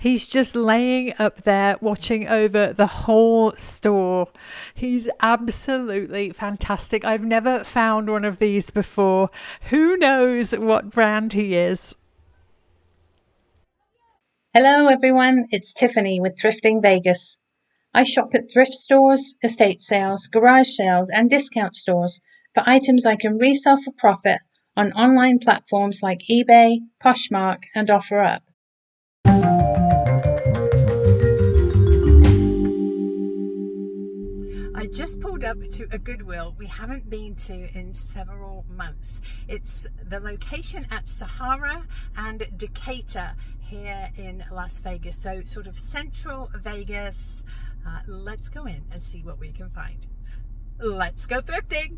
He's just laying up there watching over the whole store. He's absolutely fantastic. I've never found one of these before. Who knows what brand he is? Hello everyone, it's Tiffany with Thrifting Vegas. I shop at thrift stores, estate sales, garage sales, and discount stores for items I can resell for profit on online platforms like eBay, Poshmark, and OfferUp. I just pulled up to a Goodwill we haven't been to in several months. It's the location at Sahara and Decatur here in Las Vegas. So sort of central Vegas. Let's go in and see what we can find. Let's go thrifting.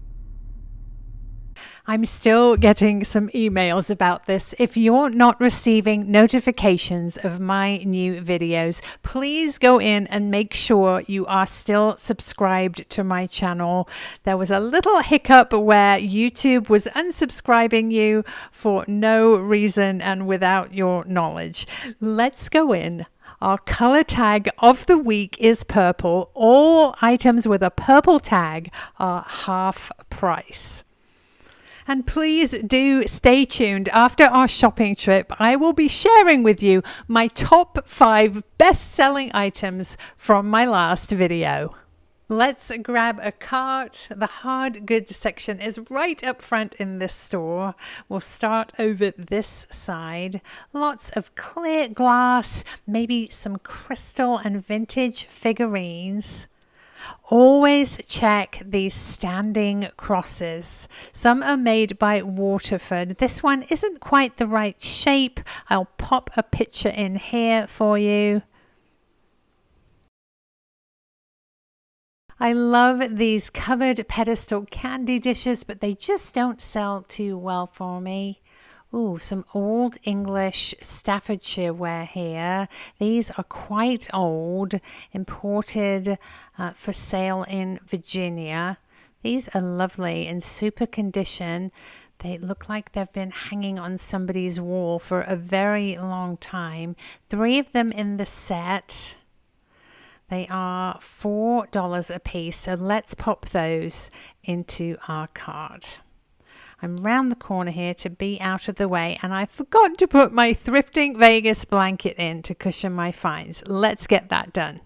I'm still getting some emails about this. If you're not receiving notifications of my new videos, please go in and make sure you are still subscribed to my channel. There was a little hiccup where YouTube was unsubscribing you for no reason and without your knowledge. Let's go in. Our color tag of the week is purple. All items with a purple tag are half price. And please do stay tuned. After our shopping trip, I will be sharing with you my top 5 best-selling items from my last video. Let's grab a cart. The hard goods section is right up front in this store. We'll start over this side. Lots of clear glass, maybe some crystal and vintage figurines. Always check these standing crosses. Some are made by Waterford. This one isn't quite the right shape. I'll pop a picture in here for you. I love these covered pedestal candy dishes, but they just don't sell too well for me. Ooh, some old English Staffordshire ware here. These are quite old, imported for sale in Virginia. These are lovely in super condition. They look like they've been hanging on somebody's wall for a very long time. 3 of them in the set. They are $4 a piece, so let's pop those into our cart. I'm round the corner here to be out of the way, and I forgot to put my Thrifting Vegas blanket in to cushion my finds. Let's get that done.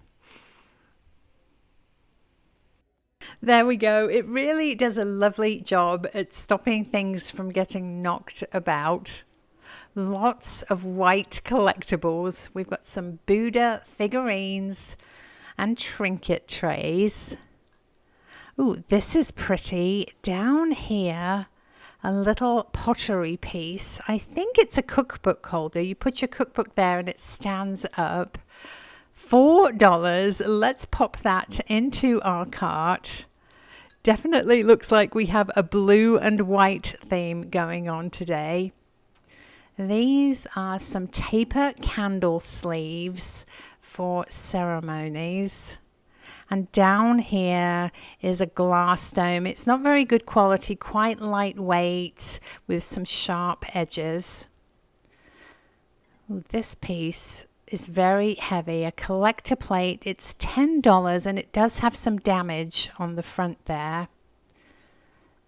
There we go. It really does a lovely job at stopping things from getting knocked about. Lots of white collectibles. We've got some Buddha figurines and trinket trays. Ooh, this is pretty. Down here, a little pottery piece. I think it's a cookbook holder. You put your cookbook there and it stands up. $4. Let's pop that into our cart. Definitely looks like we have a blue and white theme going on today. These are some taper candle sleeves for ceremonies. And down here is a glass dome. It's not very good quality, quite lightweight with some sharp edges. Ooh, this piece is very heavy, a collector plate. It's $10 and it does have some damage on the front there.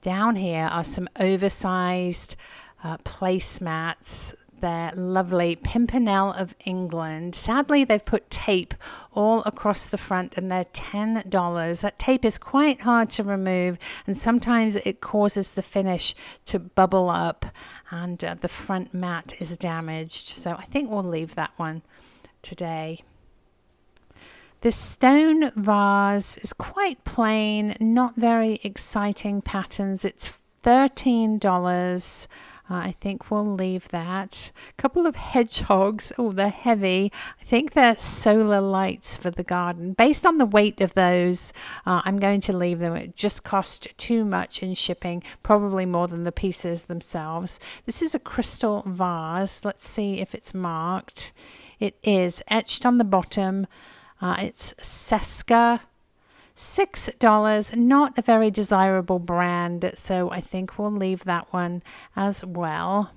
Down here are some oversized placemats. They're lovely. Pimpernel of England. Sadly, they've put tape all across the front and they're $10. That tape is quite hard to remove and sometimes it causes the finish to bubble up and the front mat is damaged. So I think we'll leave that one today. This stone vase is quite plain, not very exciting patterns. It's $13. I think we'll leave that. A couple of hedgehogs. Oh, they're heavy. I think they're solar lights for the garden. Based on the weight of those, I'm going to leave them. It just cost too much in shipping, probably more than the pieces themselves. This is a crystal vase. Let's see if it's marked. It is etched on the bottom. It's Seska. $6, not a very desirable brand, so I think we'll leave that one as well.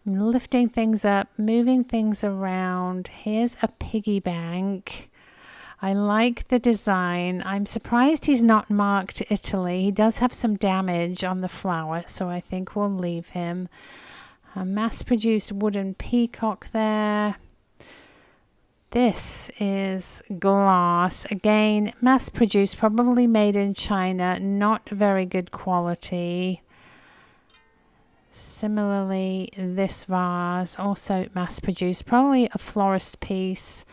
I'm lifting things up, moving things around. Here's a piggy bank. I like the design. I'm surprised he's not marked Italy. He does have some damage on the flower, so I think we'll leave him. A mass-produced wooden peacock there. This is glass. Again, mass-produced, probably made in China. Not very good quality. Similarly, this vase, also mass-produced. Probably a florist piece.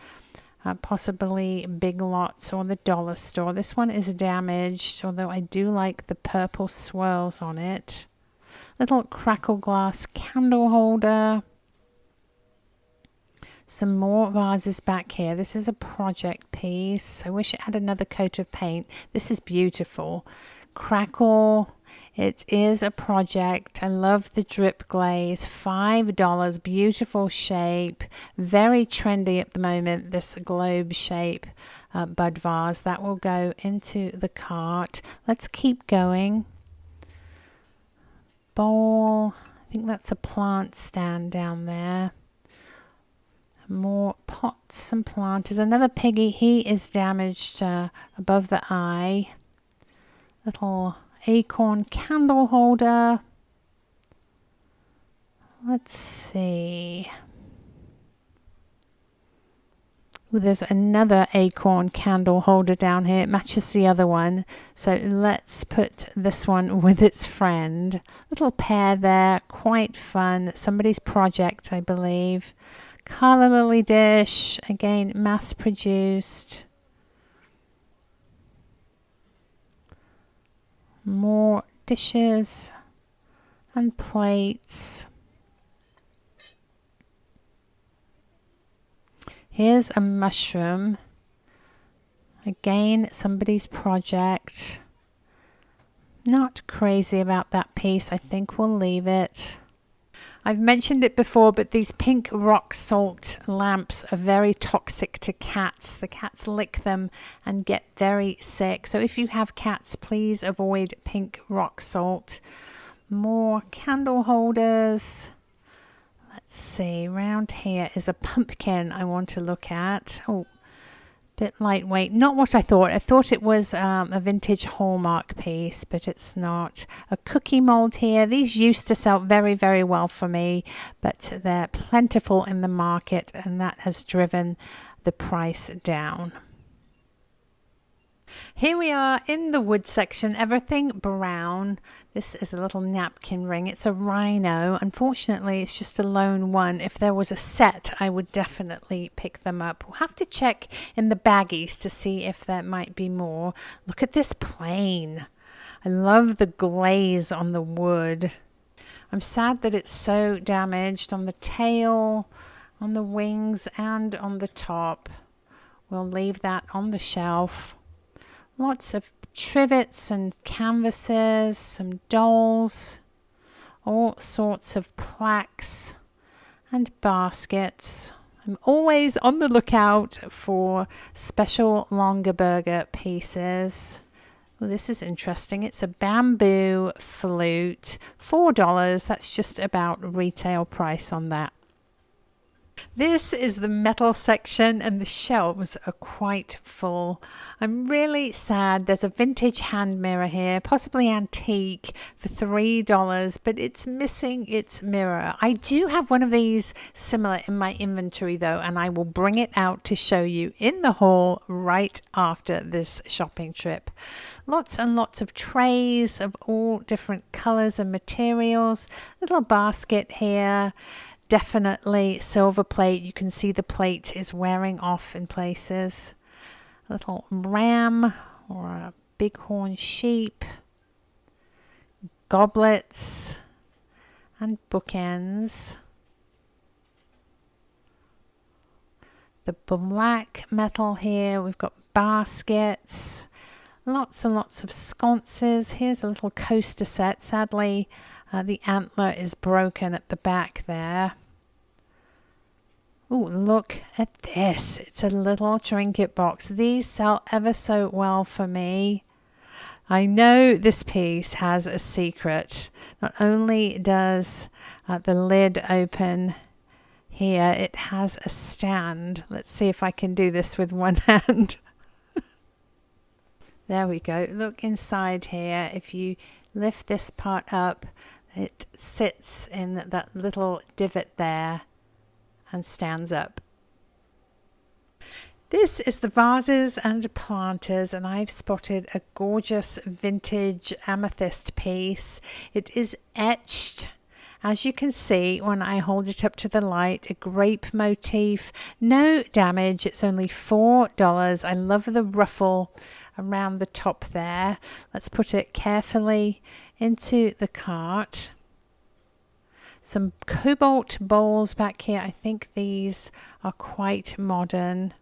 Possibly Big Lots or the dollar store. This one is damaged, although I do like the purple swirls on it. Little crackle glass candle holder. Some more vases back here. This is a project piece. I wish it had another coat of paint. This is beautiful. Crackle. It is a project. I love the drip glaze. $5. Beautiful shape. Very trendy at the moment, this globe shape bud vase. That will go into the cart. Let's keep going. Bowl. I think that's a plant stand down there. More pots and planters. Another piggy. He is damaged above the eye. Little acorn candle holder. Let's see. Well, there's another acorn candle holder down here. It matches the other one. So let's put this one with its friend. Little pair there. Quite fun. Somebody's project, I believe. Colour lily dish. Again, mass produced. More dishes and plates. Here's a mushroom. Again, somebody's project. Not crazy about that piece. I think we'll leave it. I've mentioned it before, but these pink rock salt lamps are very toxic to cats. The cats lick them and get very sick. So if you have cats, please avoid pink rock salt. More candle holders. Let's see, around here is a pumpkin I want to look at. Oh, bit lightweight. Not what I thought. I thought it was a vintage Hallmark piece, but it's not. A cookie mold here. These used to sell very, very well for me, but they're plentiful in the market, and that has driven the price down. Here we are in the wood section, everything brown. This is a little napkin ring. It's a rhino. Unfortunately, it's just a lone one. If there was a set, I would definitely pick them up. We'll have to check in the baggies to see if there might be more. Look at this plane. I love the glaze on the wood. I'm sad that it's so damaged on the tail, on the wings, and on the top. We'll leave that on the shelf. Lots of trivets and canvases, some dolls, all sorts of plaques and baskets. I'm always on the lookout for special longer burger pieces. Well, this is interesting. It's a bamboo flute, $4. That's just about retail price on that. This is the metal section and the shelves are quite full. I'm really sad. There's a vintage hand mirror here, possibly antique, for $3, but it's missing its mirror. I do have one of these similar in my inventory though, and I will bring it out to show you in the haul right after this shopping trip. Lots and lots of trays of all different colors and materials. Little basket here. Definitely silver plate. You can see the plate is wearing off in places. A little ram or a bighorn sheep. Goblets and bookends. The black metal here. We've got baskets. Lots and lots of sconces. Here's a little coaster set. Sadly, the antler is broken at the back there. Oh, look at this. It's a little trinket box. These sell ever so well for me. I know this piece has a secret. Not only does the lid open here. It has a stand. Let's see if I can do this with one hand. There we go. Look inside here. If you lift this part up, it sits in that little divot there and stands up. This is the vases and planters, and I've spotted a gorgeous vintage amethyst piece. It is etched, as you can see when I hold it up to the light, a grape motif. No damage. It's only $4. I love the ruffle around the top there. Let's put it carefully into the cart. Some cobalt bowls back here. I think these are quite modern.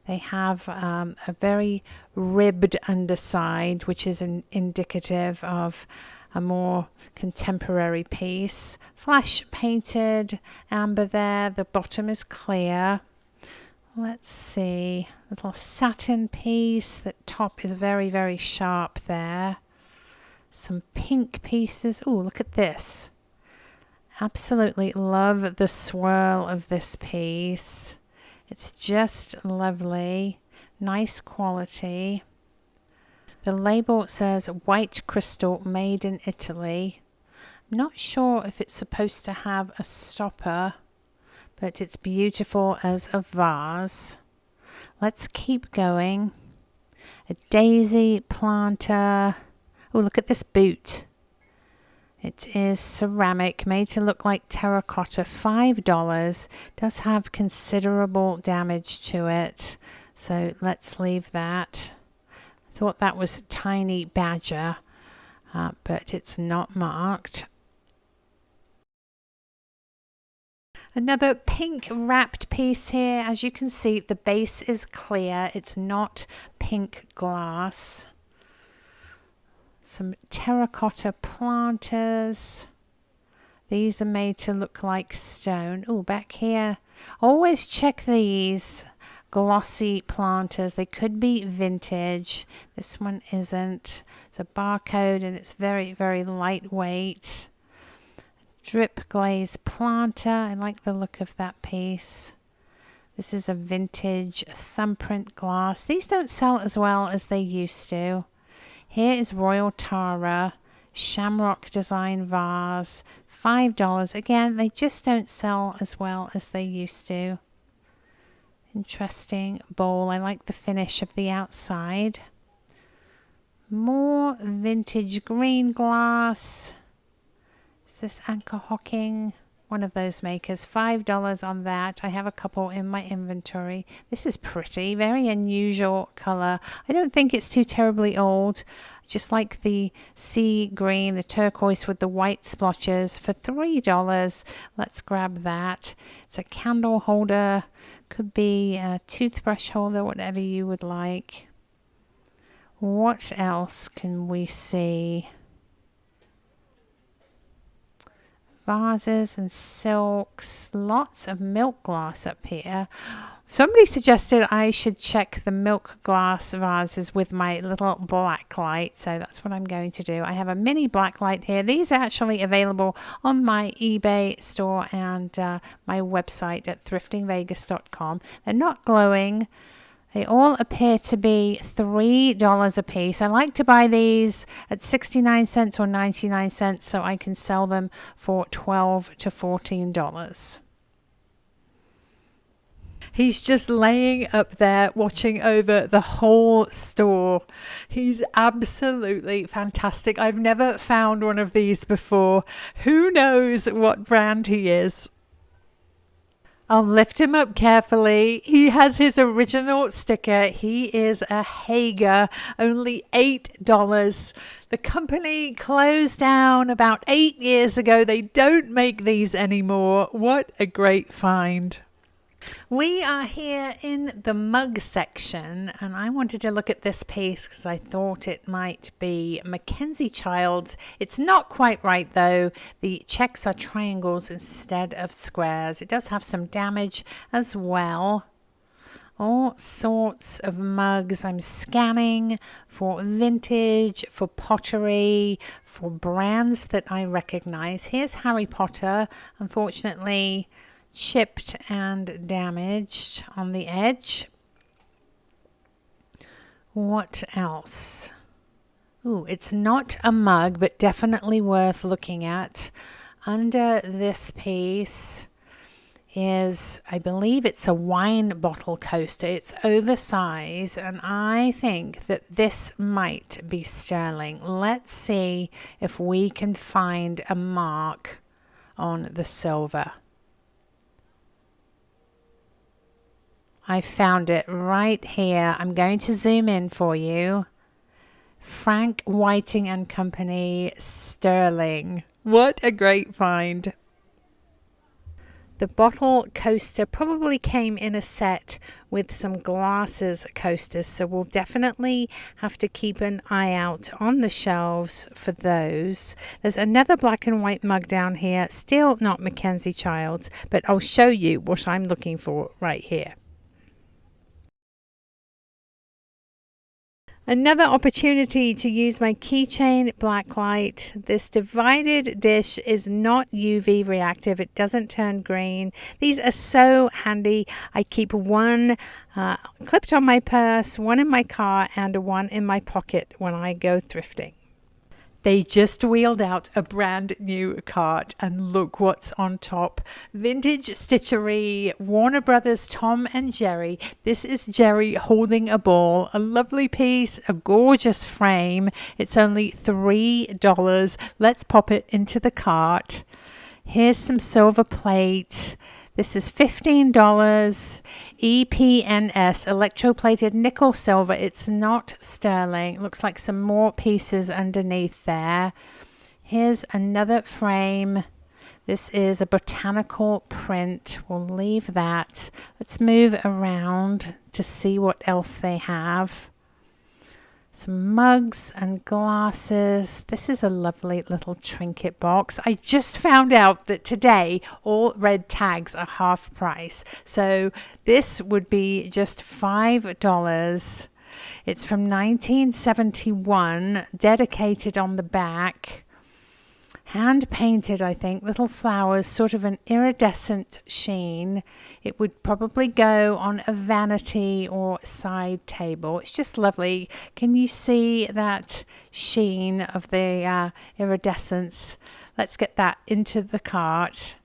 They have a very ribbed underside, which is indicative of a more contemporary piece. Flash painted amber there. The bottom is clear. Let's see. Little satin piece. The top is very, very sharp there. Some pink pieces. Oh, look at this. Absolutely love the swirl of this piece. It's just lovely, nice quality. The label says white crystal made in Italy. I'm not sure if it's supposed to have a stopper, but it's beautiful as a vase. Let's keep going. A daisy planter. Oh, look at this boot. It is ceramic, made to look like terracotta. $5. Does have considerable damage to it, so let's leave that. I thought that was a tiny badger, but it's not marked. Another pink wrapped piece here. As you can see, the base is clear. It's not pink glass. Some terracotta planters. These are made to look like stone. Oh, back here. Always check these glossy planters. They could be vintage. This one isn't. It's a barcode and it's very, very lightweight. Drip glaze planter. I like the look of that piece. This is a vintage thumbprint glass. These don't sell as well as they used to. Here is Royal Tara Shamrock Design Vase, $5. Again, they just don't sell as well as they used to. Interesting bowl. I like the finish of the outside. More vintage green glass. Is this Anchor Hocking? One of those makers. $5 on that. I have a couple in my inventory. This is pretty. Very unusual color. I don't think it's too terribly old. Just like the sea green, the turquoise with the white splotches for $3. Let's grab that. It's a candle holder. Could be a toothbrush holder, whatever you would like. What else can we see? Vases and silks, lots of milk glass up here. Somebody suggested I should check the milk glass vases with my little black light, so that's what I'm going to do. I have a mini black light here. These are actually available on my eBay store and my website at thriftingvegas.com. They're not glowing. They all appear to be $3 a piece. I like to buy these at 69 cents or 99 cents so I can sell them for $12 to $14. He's just laying up there watching over the whole store. He's absolutely fantastic. I've never found one of these before. Who knows what brand he is? I'll lift him up carefully. He has his original sticker. He is a Hager, only $8. The company closed down about 8 years ago. They don't make these anymore. What a great find. We are here in the mug section, and I wanted to look at this piece because I thought it might be Mackenzie Childs. It's not quite right though. The checks are triangles instead of squares. It does have some damage as well. All sorts of mugs. I'm scanning for vintage, for pottery, for brands that I recognize. Here's Harry Potter, unfortunately chipped and damaged on the edge. What else? Ooh, it's not a mug, but definitely worth looking at. Under this piece is, I believe it's a wine bottle coaster. It's oversized, and I think that this might be sterling. Let's see if we can find a mark on the silver. I found it right here. I'm going to zoom in for you. Frank Whiting and Company, sterling. What a great find. The bottle coaster probably came in a set with some glasses coasters, so we'll definitely have to keep an eye out on the shelves for those. There's another black and white mug down here, still not Mackenzie Childs, but I'll show you what I'm looking for right here. Another opportunity to use my keychain blacklight. This divided dish is not UV reactive. It doesn't turn green. These are so handy. I keep one clipped on my purse, one in my car, and one in my pocket when I go thrifting. They just wheeled out a brand new cart, and look what's on top. Vintage stitchery, Warner Brothers Tom and Jerry. This is Jerry holding a ball, a lovely piece, a gorgeous frame. It's only $3. Let's pop it into the cart. Here's some silver plate. This is $15. EPNS, electroplated nickel silver. It's not sterling. It looks like some more pieces underneath there. Here's another frame. This is a botanical print. We'll leave that. Let's move around to see what else they have. Some mugs and glasses. This is a lovely little trinket box. I just found out that today all red tags are half price. So this would be just $5. It's from 1971, dedicated on the back. Hand painted, I think, little flowers, sort of an iridescent sheen. It would probably go on a vanity or side table. It's just lovely. Can you see that sheen of the iridescence? Let's get that into the cart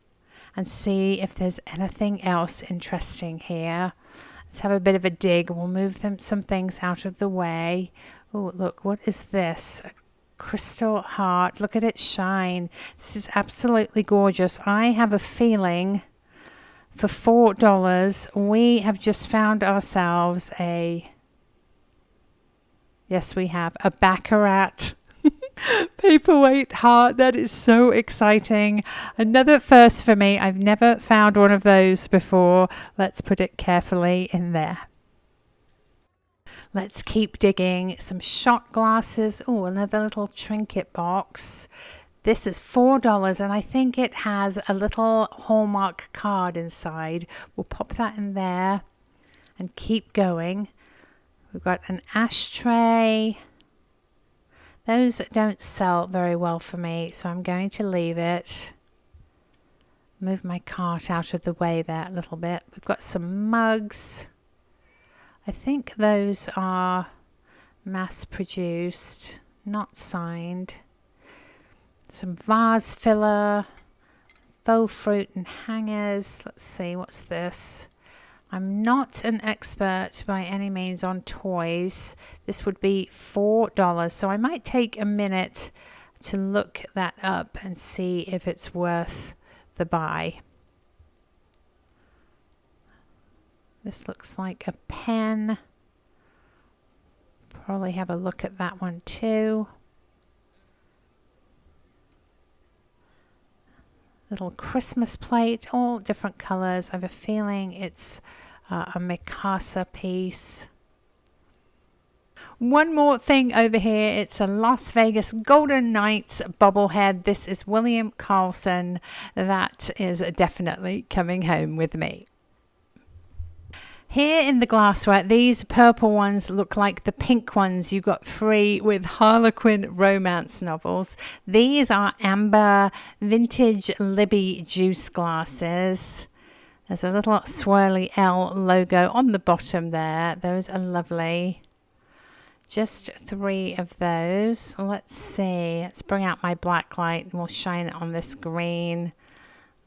and see if there's anything else interesting here. Let's have a bit of a dig. We'll move some things out of the way. Oh, look, what is this? Crystal heart. Look at it shine. This is absolutely gorgeous. I have a feeling for $4 we have just found ourselves yes, we have a Baccarat paperweight heart. That is so exciting. Another first for me. I've never found one of those before. Let's put it carefully in there. Let's keep digging. Some shot glasses. Oh, another little trinket box. This is $4, and I think it has a little Hallmark card inside. We'll pop that in there and keep going. We've got an ashtray. Those don't sell very well for me, so I'm going to leave it. Move my cart out of the way there a little bit. We've got some mugs. I think those are mass-produced, not signed. Some vase filler, faux fruit and hangers. Let's see, what's this? I'm not an expert by any means on toys. This would be $4, so I might take a minute to look that up and see if it's worth the buy. This looks like a pen. Probably have a look at that one too. Little Christmas plate, all different colors. I have a feeling it's a Mikasa piece. One more thing over here. It's a Las Vegas Golden Knights bobblehead. This is William Carlson. That is definitely coming home with me. Here in the glassware, these purple ones look like the pink ones you got free with Harlequin romance novels. These are amber vintage Libby juice glasses. There's a little swirly L logo on the bottom there. Those are lovely. Just 3 of those. Let's see. Let's bring out my black light and we'll shine it on this green.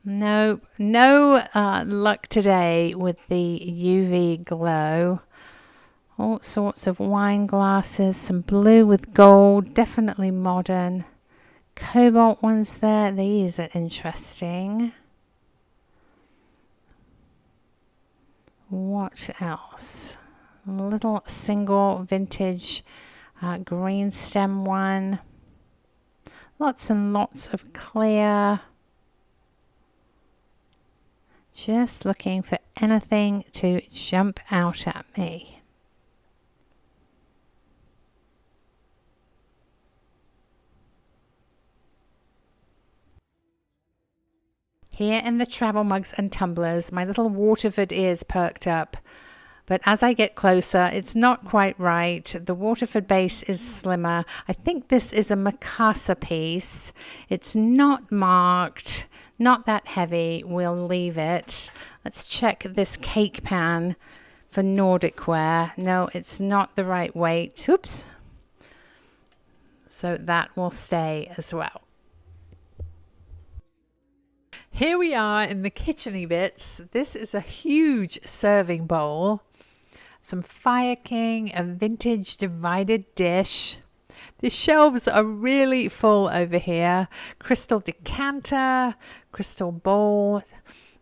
Nope, no luck today with the UV glow. All sorts of wine glasses, some blue with gold, definitely modern. Cobalt ones there, these are interesting. What else? A little single vintage green stem one. Lots and lots of clear. Just looking for anything to jump out at me. Here in the travel mugs and tumblers, my little Waterford ears perked up. But as I get closer, it's not quite right. The Waterford base is slimmer. I think this is a Mikasa piece. It's not marked. Not that heavy. We'll leave it. Let's check this cake pan for Nordic wear. No, it's not the right weight. Oops. So that will stay as well. Here we are in the kitcheny bits. This is a huge serving bowl. Some Fire King, a vintage divided dish. The shelves are really full over here. Crystal decanter, crystal bowl.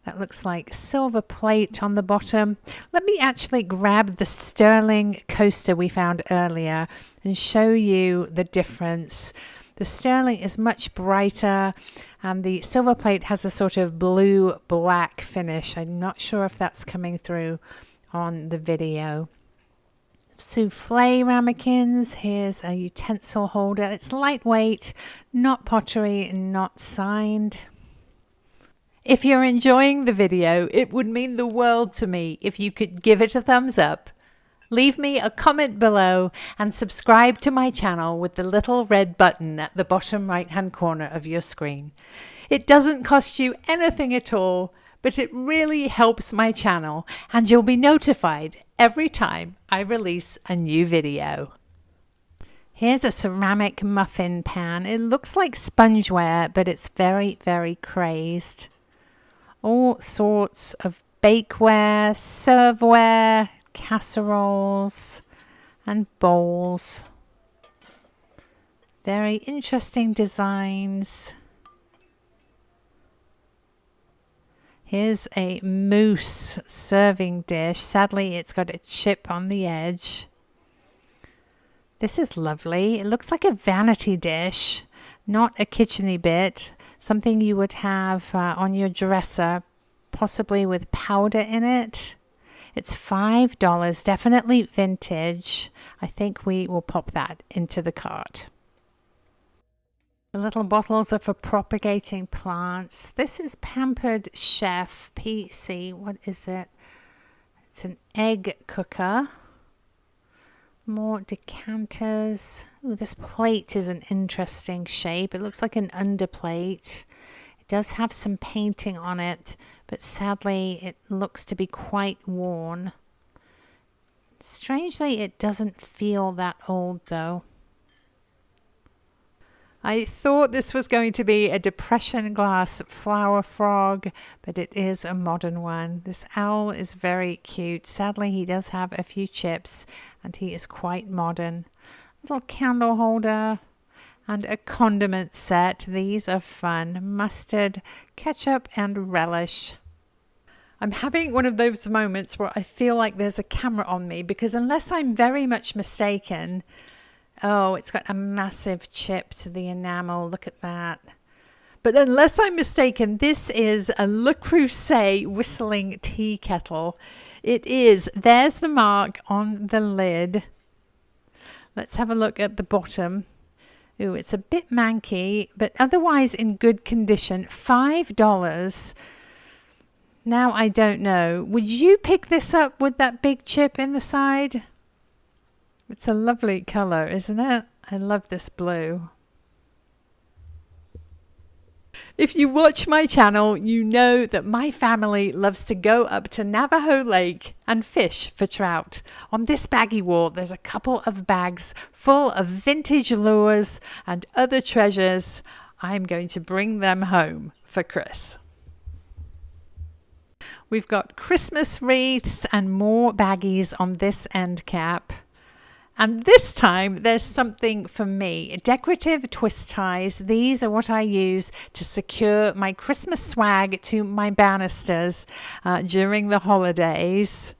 That looks like silver plate on the bottom. Let me actually grab the sterling coaster we found earlier and show you the difference. The sterling is much brighter and the silver plate has a sort of blue-black finish. I'm not sure if that's coming through on the video. Souffle ramekins. Here's a utensil holder. It's lightweight, not pottery, not signed. If you're enjoying the video, it would mean the world to me if you could give it a thumbs up. Leave me a comment below and subscribe to my channel with the little red button at the bottom right-hand corner of your screen. It doesn't cost you anything at all, but it really helps my channel and you'll be notified every time I release a new video. Here's a ceramic muffin pan. It looks like spongeware, but it's very, very crazed. All sorts of bakeware, serveware, casseroles and bowls. Very interesting designs. Here's a mousse serving dish. Sadly, it's got a chip on the edge. This is lovely. It looks like a vanity dish, not a kitcheny bit. Something you would have on your dresser, possibly with powder in it. It's $5, definitely vintage. I think we will pop that into the cart. The little bottles are for propagating plants. This is Pampered Chef PC. What is it? It's an egg cooker. More decanters. Ooh, this plate is an interesting shape. It looks like an underplate. It does have some painting on it, but sadly it looks to be quite worn. Strangely, it doesn't feel that old though. I thought this was going to be a depression glass flower frog, but it is a modern one. This owl is very cute. Sadly, he does have a few chips and he is quite modern. Little candle holder and a condiment set. These are fun. Mustard, ketchup and relish. I'm having one of those moments where I feel like there's a camera on me because unless I'm very much mistaken, oh, it's got a massive chip to the enamel. Look at that. But unless I'm mistaken, this is a Le Creuset whistling tea kettle. It is. There's the mark on the lid. Let's have a look at the bottom. Ooh, it's a bit manky, but otherwise in good condition. $5. Now I don't know. Would you pick this up with that big chip in the side? It's a lovely color, isn't it? I love this blue. If you watch my channel, you know that my family loves to go up to Navajo Lake and fish for trout. On this baggy wall, there's a couple of bags full of vintage lures and other treasures. I'm going to bring them home for Chris. We've got Christmas wreaths and more baggies on this end cap. And this time there's something for me. Decorative twist ties. These are what I use to secure my Christmas swag to my banisters during the holidays.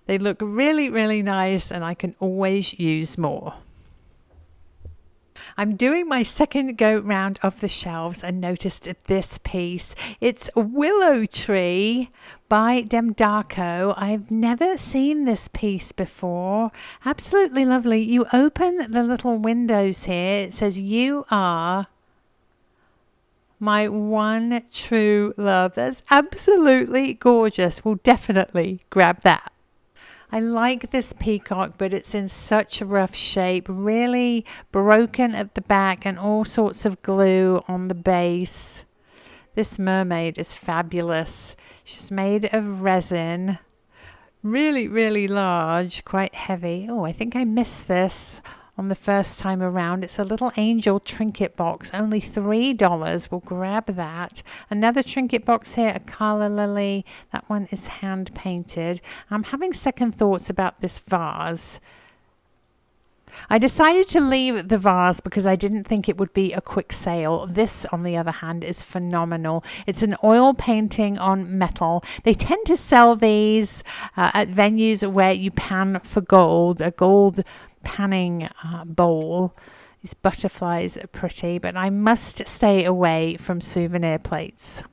They look really, really nice and I can always use more. I'm doing my second go round of the shelves and noticed this piece. It's a willow tree by Demdaco. I've never seen this piece before. Absolutely lovely. You open the little windows here. It says, "You are my one true love." That's absolutely gorgeous. We'll definitely grab that. I like this peacock, but it's in such rough shape, really broken at the back and all sorts of glue on the base. This mermaid is fabulous. She's made of resin, really, really large, quite heavy. Oh, I think I missed this on the first time around. It's a little angel trinket box, only $3. We'll grab that. Another trinket box here, a calla lily. That one is hand painted. I'm having second thoughts about this vase. I decided to leave the vase because I didn't think it would be a quick sale. This, on the other hand, is phenomenal. It's an oil painting on metal. They tend to sell these at venues where you pan for gold, a gold panning bowl. These butterflies are pretty, but I must stay away from souvenir plates.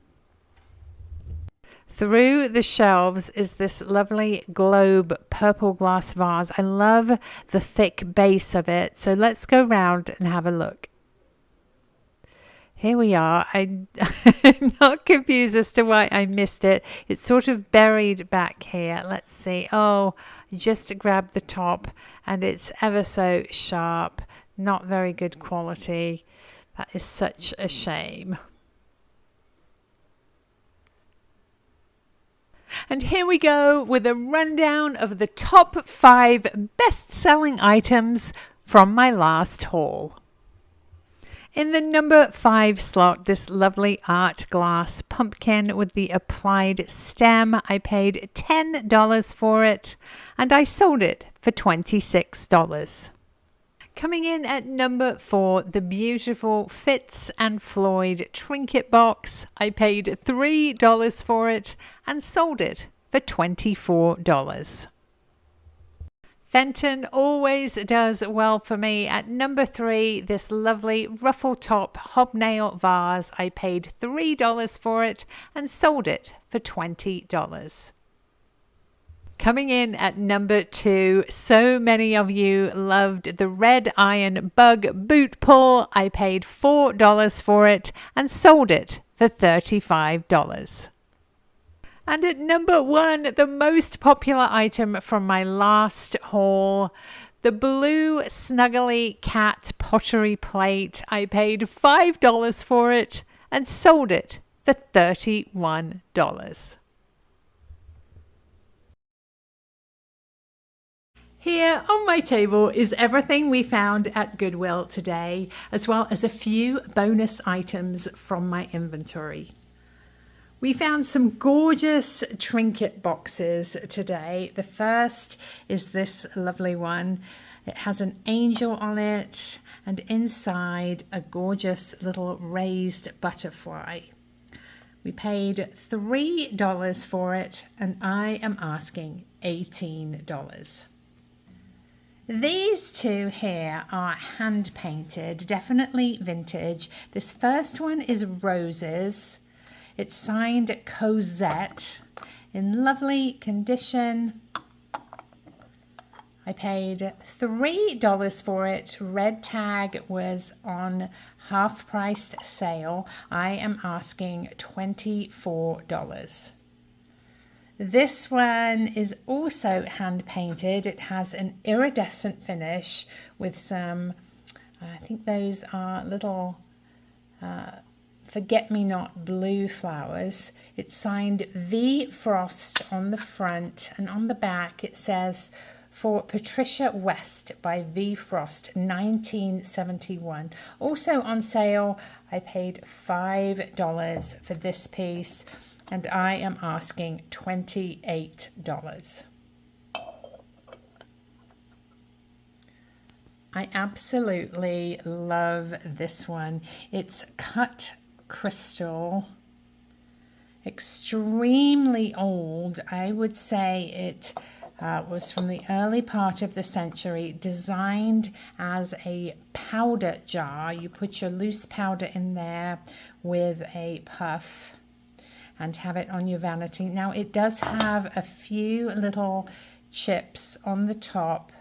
Through the shelves is this lovely globe purple glass vase. I love the thick base of it. So let's go round and have a look. Here we are. I'm not confused as to why I missed it. It's sort of buried back here. Let's see. Oh, just grabbed the top and it's ever so sharp. Not very good quality. That is such a shame. And here we go with a rundown of the top 5 best-selling items from my last haul. In the number 5 slot, this lovely art glass pumpkin with the applied stem. I paid $10 for it and I sold it for $26. Coming in at number 4, the beautiful Fitz and Floyd trinket box. I paid $3 for it and sold it for $24. Fenton always does well for me. At number 3, this lovely ruffle top hobnail vase. I paid $3 for it and sold it for $20. Coming in at number 2, so many of you loved the red iron bug boot pull. I paid $4 for it and sold it for $35. And at number 1, the most popular item from my last haul, the blue Snuggly Cat pottery plate. I paid $5 for it and sold it for $31. Here on my table is everything we found at Goodwill today, as well as a few bonus items from my inventory. We found some gorgeous trinket boxes today. The first is this lovely one. It has an angel on it and inside a gorgeous little raised butterfly. We paid $3 for it and I am asking $18. These two here are hand painted, definitely vintage. This first one is roses. It's signed Cosette in lovely condition. I paid $3 for it. Red tag was on half-priced sale. I am asking $24. This one is also hand painted. It has an iridescent finish with some, I think those are little forget-me-not blue flowers. It's signed V Frost on the front, and on the back it says, for Patricia West by V Frost, 1971. Also on sale, I paid $5 for this piece, and I am asking $28. I absolutely love this one. It's cut crystal, extremely old. I would say it was from the early part of the century, designed as a powder jar. You put your loose powder in there with a puff and have it on your vanity. Now it does have a few little chips on the top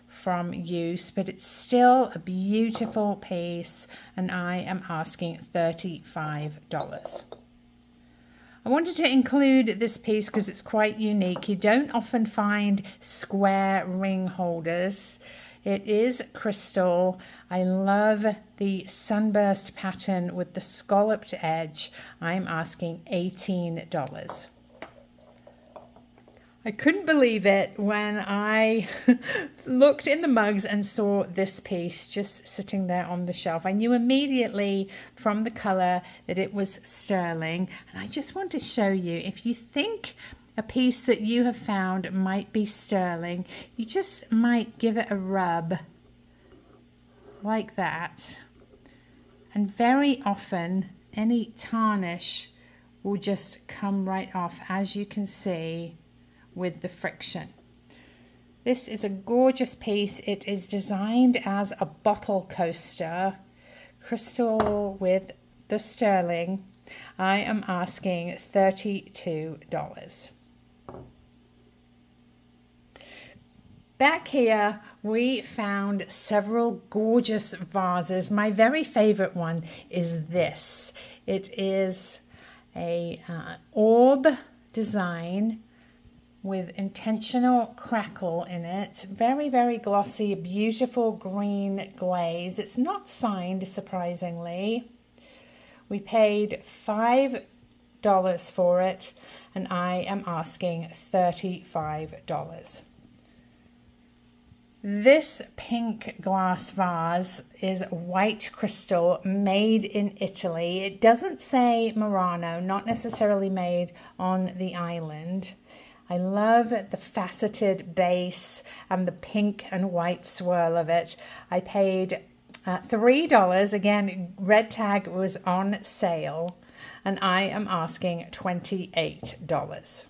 from use, but it's still a beautiful piece, and I am asking $35. I wanted to include this piece because it's quite unique. You don't often find square ring holders. It is crystal. I love the sunburst pattern with the scalloped edge. I'm asking $18. I couldn't believe it when I looked in the mugs and saw this piece just sitting there on the shelf. I knew immediately from the color that it was sterling. And I just want to show you, if you think a piece that you have found might be sterling, you just might give it a rub like that. And very often any tarnish will just come right off, as you can see, with the friction. This is a gorgeous piece. It is designed as a bottle coaster, crystal with the sterling. I am asking $32. Back here we found several gorgeous vases. My very favorite one is this. It is a orb design with intentional crackle in it. Very, very glossy, beautiful green glaze. It's not signed, surprisingly. We paid $5 for it, and I am asking $35. This pink glass vase is white crystal, made in Italy. It doesn't say Murano, not necessarily made on the island. I love the faceted base and the pink and white swirl of it. I paid $3. Again, red tag was on sale, and I am asking $28.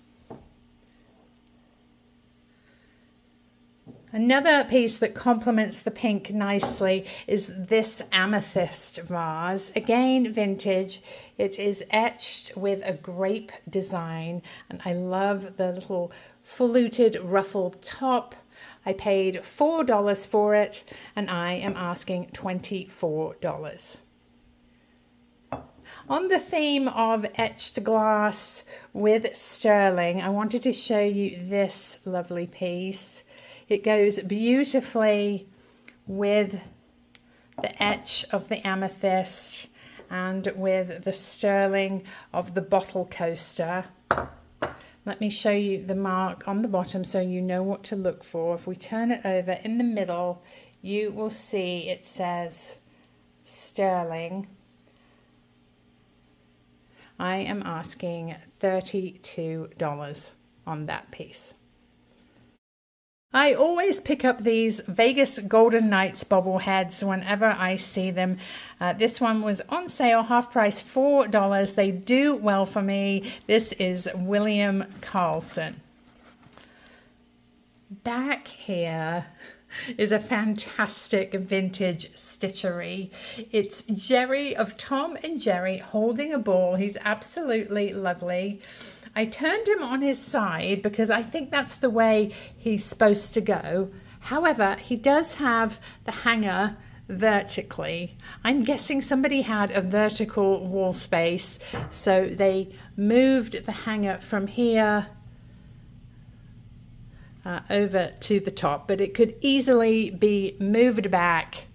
Another piece that complements the pink nicely is this amethyst vase. Again, vintage. It is etched with a grape design, and I love the little fluted ruffled top. I paid $4 for it, and I am asking $24. On the theme of etched glass with sterling, I wanted to show you this lovely piece. It goes beautifully with the etch of the amethyst and with the sterling of the bottle coaster. Let me show you the mark on the bottom so you know what to look for. If we turn it over in the middle, you will see it says sterling. I am asking $32 on that piece. I always pick up these Vegas Golden Knights bobbleheads whenever I see them. This one was on sale, half price, $4. They do well for me. This is William Carlson. Back here is a fantastic vintage stitchery. It's Jerry of Tom and Jerry holding a ball. He's absolutely lovely. I turned him on his side because I think that's the way he's supposed to go. However, he does have the hanger vertically. I'm guessing somebody had a vertical wall space, so they moved the hanger from here over to the top, but it could easily be moved back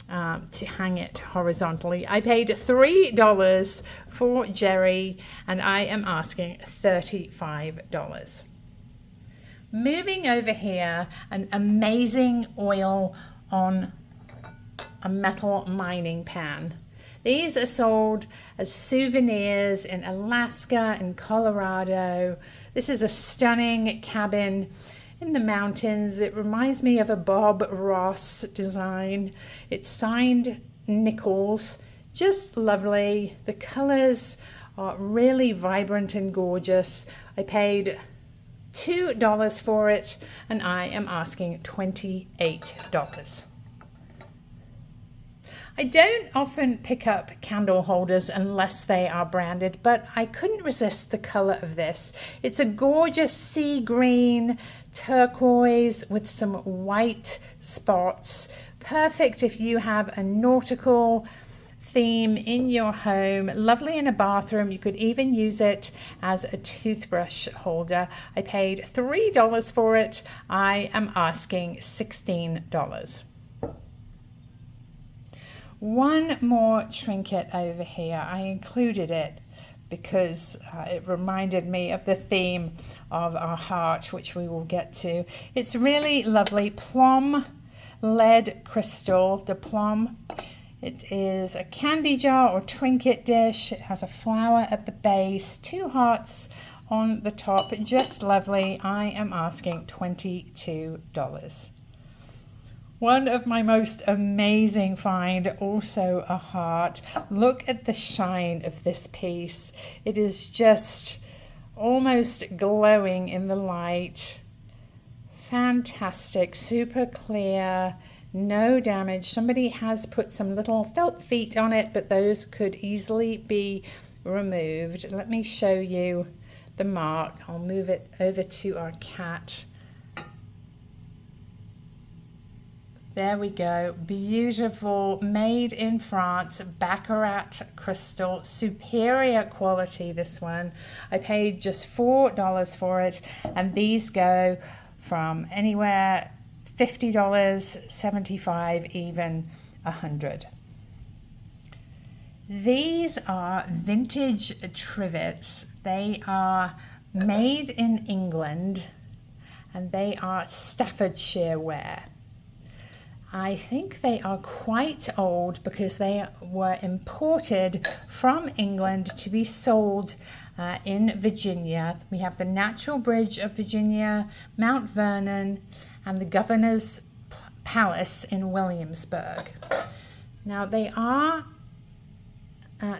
to hang it horizontally. I paid $3 for Jerry, and I am asking $35. Moving over here, an amazing oil on a metal mining pan. These are sold as souvenirs in Alaska and Colorado. This is a stunning cabin in the mountains. It reminds me of a Bob Ross design. It's signed Nichols, just lovely. The colors are really vibrant and gorgeous. I paid $2 for it, and I am asking $28. I don't often pick up candle holders unless they are branded, but I couldn't resist the color of this. It's a gorgeous sea green turquoise with some white spots. Perfect if you have a nautical theme in your home. Lovely in a bathroom. You could even use it as a toothbrush holder. I paid $3 for it. I am asking $16. One more trinket over here. I included it because it reminded me of the theme of our heart, which we will get to. It's really lovely plum lead crystal, the plum. It is a candy jar or trinket dish. It has a flower at the base, 2 hearts on the top, just lovely. I am asking $22. One of my most amazing find, also a heart. Look at the shine of this piece. It is just almost glowing in the light. Fantastic, super clear, no damage. Somebody has put some little felt feet on it, but those could easily be removed. Let me show you the mark. I'll move it over to our cat. There we go. Beautiful, made in France, Baccarat crystal, superior quality, this one. I paid just $4 for it, and these go from anywhere $50, $75, even $100. These are vintage trivets. They are made in England, and they are Staffordshire ware. I think they are quite old because they were imported from England to be sold in Virginia. We have the Natural Bridge of Virginia, Mount Vernon, and the Governor's Palace in Williamsburg. Now they are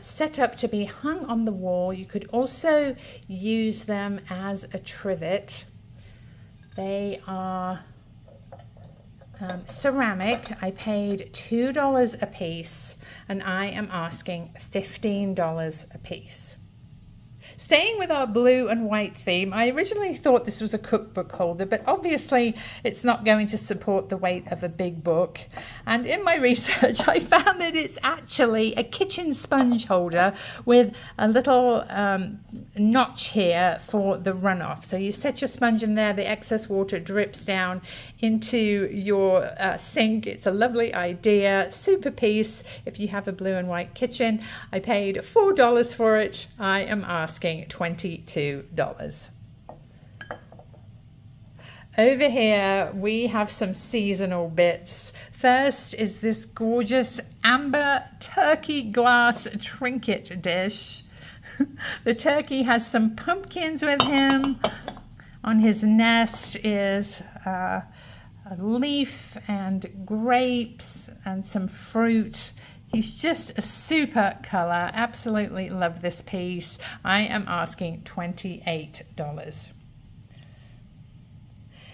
set up to be hung on the wall. You could also use them as a trivet. They are ceramic. I paid $2 a piece, and I am asking $15 a piece. Staying with our blue and white theme, I originally thought this was a cookbook holder, but obviously it's not going to support the weight of a big book. And in my research, I found that it's actually a kitchen sponge holder with a little notch here for the runoff. So you set your sponge in there, the excess water drips down into your sink. It's a lovely idea, super piece if you have a blue and white kitchen. I paid $4 for it. I am asking $22. Over here we have some seasonal bits. First is this gorgeous amber turkey glass trinket dish. The turkey has some pumpkins with him. On his nest is a leaf and grapes and some fruit. He's just a super color. Absolutely love this piece. I am asking $28.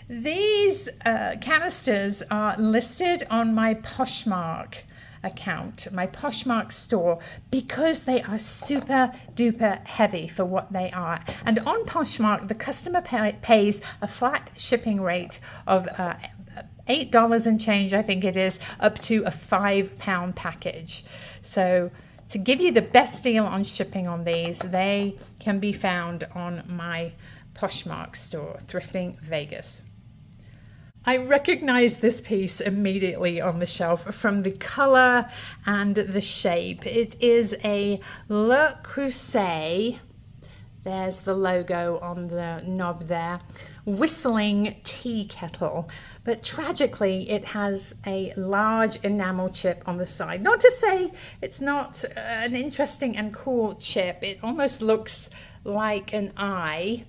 These canisters are listed on my Poshmark account, my Poshmark store, because they are super duper heavy for what they are. And on Poshmark, the customer pays a flat shipping rate of $8 and change, I think it is, up to a 5-pound package. So to give you the best deal on shipping on these, they can be found on my Poshmark store, Thrifting Vegas. I recognized this piece immediately on the shelf from the color and the shape. It is a Le Creuset. There's the logo on the knob there. Whistling tea kettle. But tragically, it has a large enamel chip on the side. Not to say it's not an interesting and cool chip. It almost looks like an eye.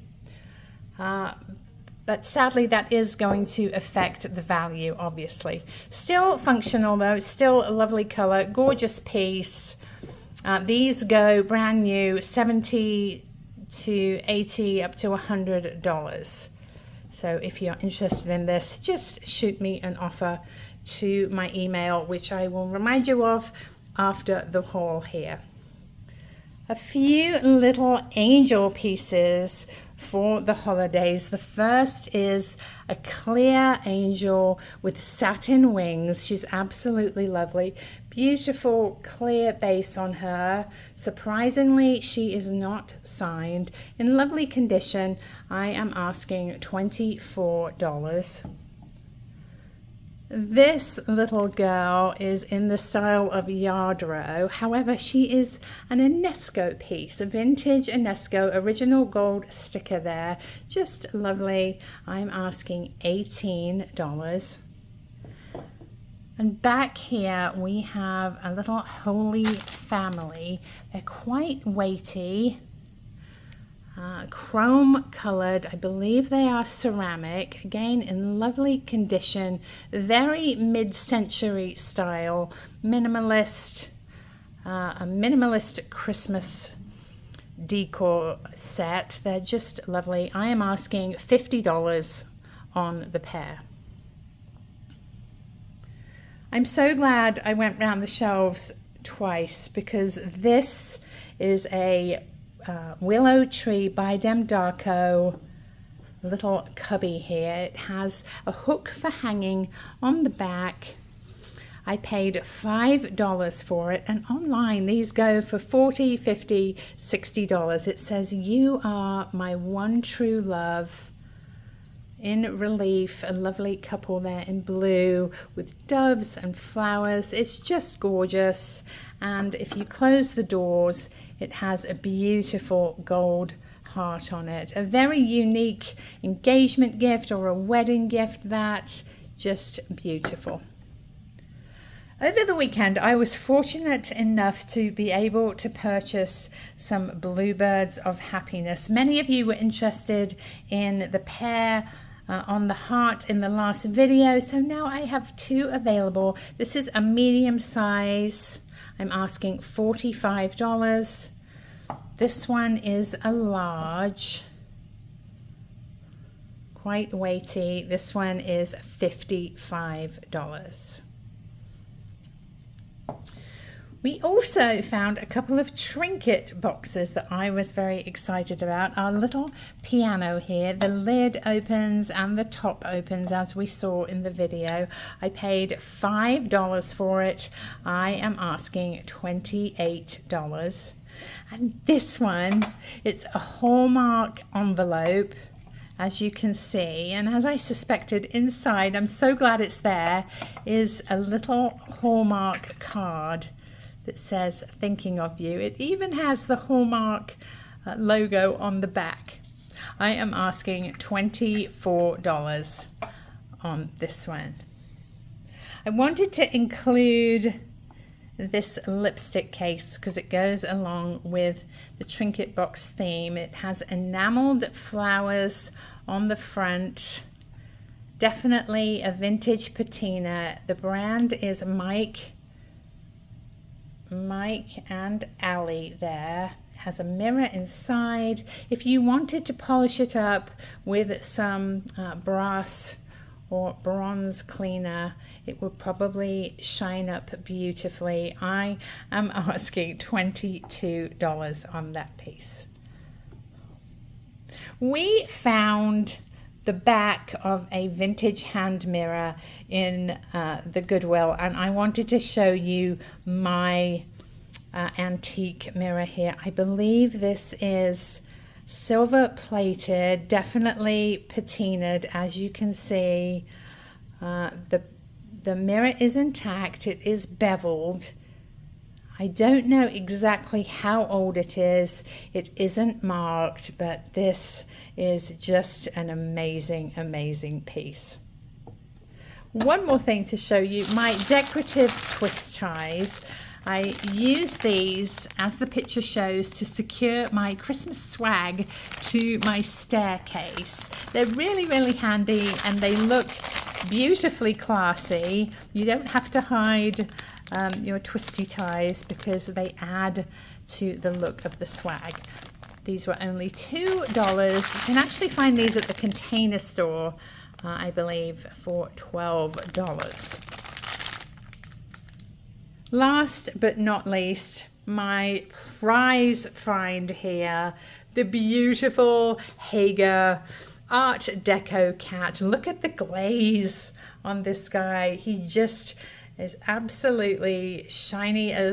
But sadly, that is going to affect the value, obviously. Still functional, though. Still a lovely color. Gorgeous piece. These go brand new, $70 to $80 up to $100. So if you're interested in this, just shoot me an offer to my email, which I will remind you of after the haul here. A few little angel pieces for the holidays. The first is a clear angel with satin wings. She's absolutely lovely. Beautiful clear base on her. Surprisingly, she is not signed. In lovely condition. I am asking $24. This little girl is in the style of Yardrow. However, she is an Enesco piece, a vintage Enesco, original gold sticker there. Just lovely. I'm asking $18. And back here we have a little Holy Family. They're quite weighty. Chrome colored. I believe they are ceramic, again in lovely condition, very mid-century style, minimalist, a minimalist Christmas decor set. They're just lovely. I am asking $50 on the pair. I'm so glad I went round the shelves twice, because this is a Willow Tree by Dem Darko little cubby here. It has a hook for hanging on the back. I paid $5 for it, and online these go for $40, $50, $60. It says, "You are my one true love," in relief. A lovely couple there in blue with doves and flowers. It's just gorgeous. And if you close the doors, it has a beautiful gold heart on it. A very unique engagement gift or a wedding gift. That just beautiful. Over the weekend, I was fortunate enough to be able to purchase some Bluebirds of Happiness. Many of you were interested in the pair on the heart in the last video, so now I have two available. This is a medium size. I'm asking $45. This one is a large, quite weighty. This one is $55. We also found a couple of Trinket boxes that I was very excited about. Our little piano here, the lid opens and the top opens as we saw in the video. I paid $5 for it. I am asking $28. And this one, it's a Hallmark envelope, as you can see, and as I suspected, inside, I'm so glad it's there, is a little Hallmark card that says "Thinking of You." It even has the Hallmark logo on the back. I am asking $24 on this one. I wanted to include this lipstick case because it goes along with the Trinket box theme. It has enameled flowers on the front. Definitely a vintage patina. The brand is Mike and Allie there. It has a mirror inside. If you wanted to polish it up with some brass or bronze cleaner, it would probably shine up beautifully. I am asking $22 on that piece. We found the back of a vintage hand mirror in the Goodwill, and I wanted to show you my antique mirror here. I believe this is silver plated, definitely patinaed, as you can see. The mirror is intact. It is beveled. I don't know exactly how old it is. It isn't marked, but this is just an amazing, amazing piece. One more thing to show you, my decorative twist ties. I use these, as the picture shows, to secure my Christmas swag to my staircase. They're really, really handy and they look beautifully classy. You don't have to hide your twisty ties because they add to the look of the swag. These were only $2. You can actually find these at the Container Store, I believe, for $12. Last but not least, my prize find here, the beautiful Hager Art Deco cat. Look at the glaze on this guy. He just is absolutely shinier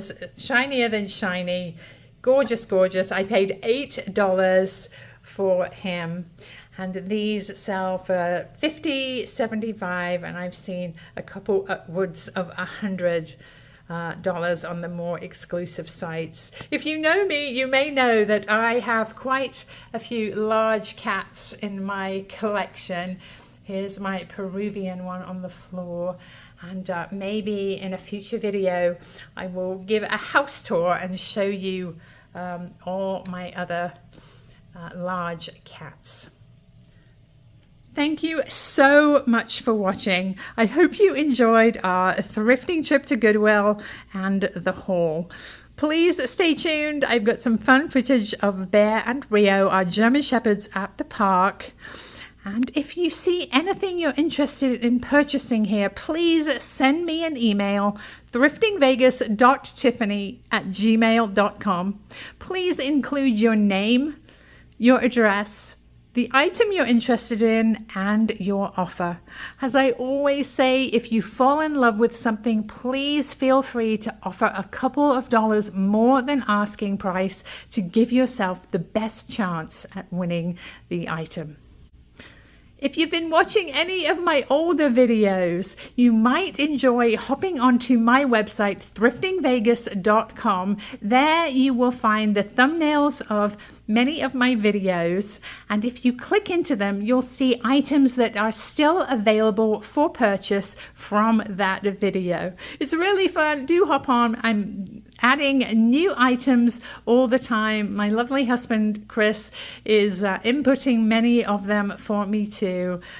than shiny. Gorgeous, gorgeous. I paid $8 for him. And these sell for $50, $75, and I've seen a couple upwards of $100 on the more exclusive sites. If you know me, you may know that I have quite a few large cats in my collection. Here's my Peruvian one on the floor, and maybe in a future video I will give a house tour and show you all my other large cats. Thank you so much for watching. I hope you enjoyed our thrifting trip to Goodwill and the haul. Please stay tuned. I've got some fun footage of Bear and Rio, our German Shepherds, at the park. And if you see anything you're interested in purchasing here, please send me an email, thriftingvegas.tiffany@gmail.com. Please include your name, your address, the item you're interested in, and your offer. As I always say, if you fall in love with something, please feel free to offer a couple of dollars more than asking price to give yourself the best chance at winning the item. If you've been watching any of my older videos, you might enjoy hopping onto my website, thriftingvegas.com. There you will find the thumbnails of many of my videos, and if you click into them, you'll see items that are still available for purchase from that video. It's really fun. Do hop on. I'm adding new items all the time. My lovely husband Chris is inputting many of them for me too,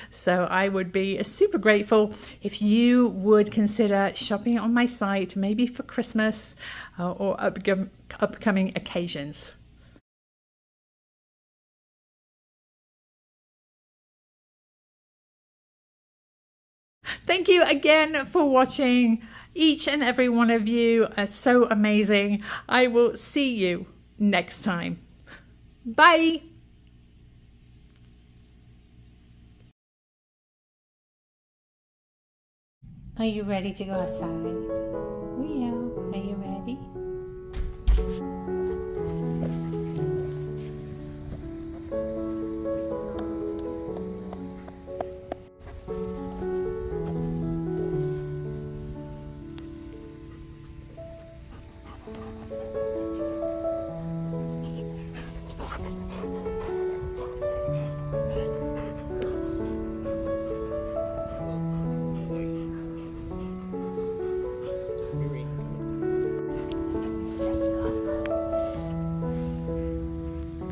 so I would be super grateful if you would consider shopping on my site, maybe for Christmas or upcoming occasions. Thank you again for watching. Each and every one of you are so amazing. I will see you next time. Bye. Are you ready to go outside? Rio, are you ready?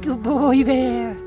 Good boy, Bear.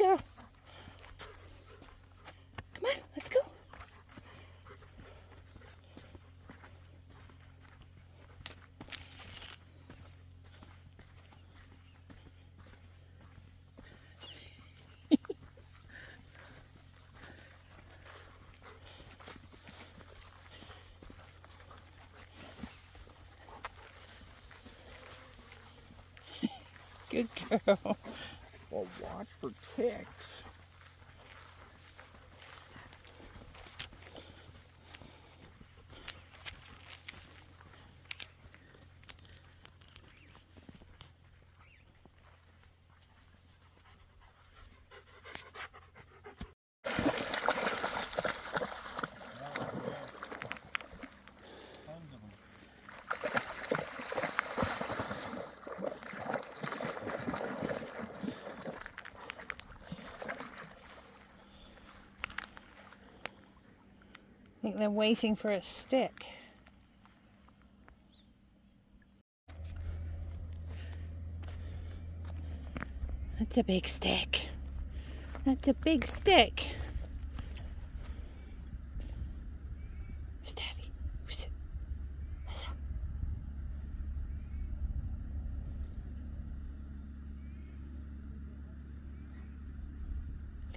girl. Come on, let's go. Good girl. Well, watch for ticks. I think they're waiting for a stick. That's a big stick. That's a big stick. Where's Daddy? Where's it? Where's it?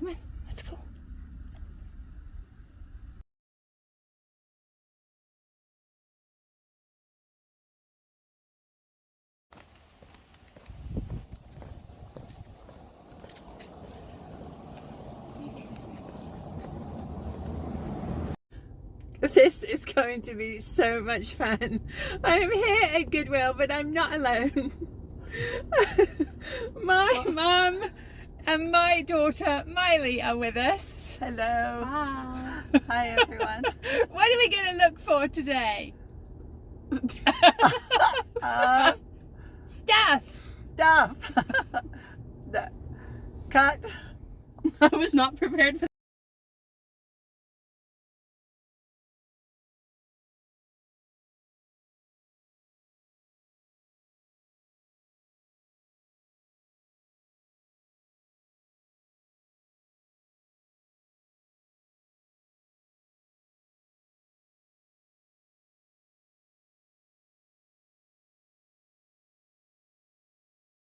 Come on, let's go. This is going to be so much fun. I'm here at Goodwill, but I'm not alone. My mum and my daughter Miley are with us. Hello. Hi. Hi everyone. What are we going to look for today? Stuff. Stuff. Cut. I was not prepared for